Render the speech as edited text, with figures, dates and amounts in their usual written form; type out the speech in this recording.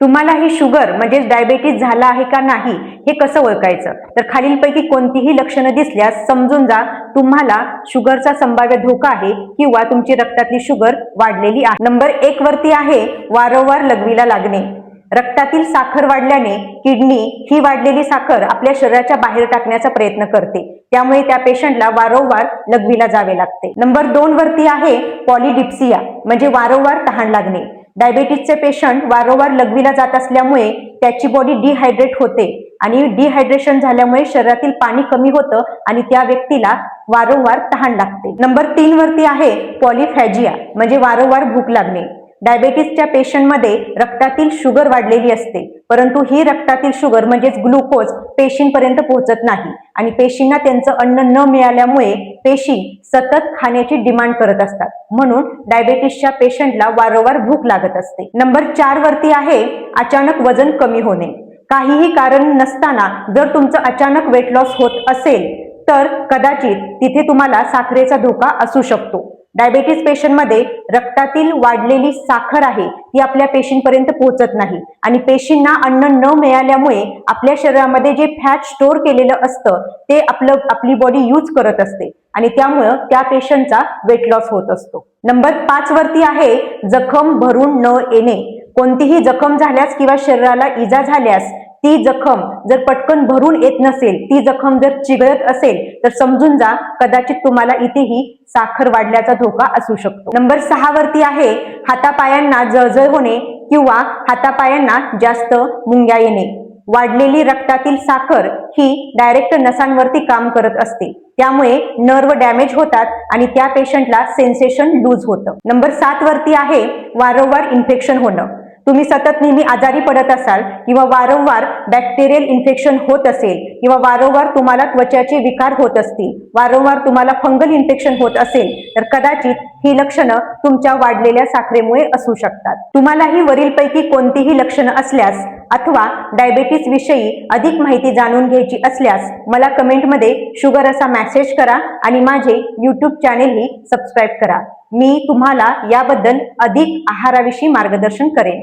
तुम्हाला ही शुगर म्हणजे डायबेटीस झाला आहे का नाही हे कसं ओळखायचं? तर खालीलपैकी कोणतीही लक्षणं दिसल्यास समजून जा तुम्हाला शुगरचा संभाव्य धोका आहे किंवा तुमची रक्तातली शुगर वाढलेली आहे. नंबर 1 वरती आहे वारंवार लघवीला लागणे. रक्तातील साखर वाढल्याने किडनी ही वाढलेली साखर आपल्या शरीराच्या बाहेर टाकण्याचा प्रयत्न करते, त्यामुळे त्या पेशंटला वारंवार लघवीला जावे लागते. नंबर 2 वरती आहे पॉलिडिप्सिया म्हणजे वारंवार तहान लागणे. डायबेटीसचे पेशंट वारंवार लघवीला जात असल्यामुळे त्याची बॉडी डिहायड्रेट होते आणि डिहायड्रेशन झाल्यामुळे शरीरातील पाणी कमी होतं आणि त्या व्यक्तीला वारंवार तहान लागते. नंबर 3 वरती आहे पॉलिफॅजिया म्हणजे वारंवार भूक लागणे. डायबेटीसच्या पेशंटमध्ये रक्तातील शुगर वाढलेली असते, परंतु ही रक्तातील शुगर म्हणजेच ग्लुकोज पेशींपर्यंत पोहोचत नाही आणि पेशींना त्यांचं अन्न न मिळाल्यामुळे पेशी सतत खाण्याची डिमांड करत असतात, म्हणून डायबेटीसच्या पेशंटला वारंवार भूक लागत असते. नंबर 4 वरती आहे अचानक वजन कमी होणे. काहीही कारण नसताना जर तुमचं अचानक वेट लॉस होत असेल तर कदाचित तिथे तुम्हाला साखरेचा धोका असू शकतो. डायबेटीस पेशंटमध्ये रक्तातील वाढलेली साखर आहे ती आपल्या पेशींपर्यंत पोहोचत नाही आणि पेशींना अन्न न मिळाल्यामुळे आपल्या शरीरामध्ये जे फॅट स्टोअर केलेलं असतं ते आपली बॉडी यूज करत असते आणि त्यामुळं त्या पेशंटचा वेट लॉस होत असतो. नंबर 5 वरती आहे जखम भरून न येणे. कोणतीही जखम झाल्यास किंवा शरीराला इजा झाल्यास ती जखम जर पटकन भरून येत नसेल, ती जखम जर चिघळत असेल तर समजून जा कदाचित तुम्हाला इथेही साखर वाढल्याचा धोका असू शकतो. नंबर 6 वरती आहे हातापायांना जळजळ होणे किंवा हातापायांना जास्त मुंग्या येणे. वाढलेली रक्तातील साखर ही डायरेक्ट नसांवरती काम करत असते, त्यामुळे नर्व डॅमेज होतात आणि त्या पेशंटला सेन्सेशन लूज होतं. नंबर 7 वरती आहे वारंवार इन्फेक्शन होणं. तुम्ही सतत नेहमी आजारी पडत असाल किंवा वारंवार बॅक्टेरियल इन्फेक्शन होत असेल किंवा वारंवार तुम्हाला त्वचाचे विकार होत असतील, वारंवार तुम्हाला फंगल इन्फेक्शन होत असेल तर कदाचित ही लक्षणं तुमच्या वाढलेल्या साखरेमुळे असू शकतात. तुम्हालाही वरीलपैकी कोणतीही लक्षणं असल्यास अथवा डायबेटीस विषयी अधिक माहिती जाणून घ्यायची असल्यास मला कमेंटमध्ये शुगर असा मेसेज करा आणि माझे YouTube चॅनेलही सबस्क्राईब करा. मी तुम्हाला याबद्दल अधिक आहाराविषयी मार्गदर्शन करेन.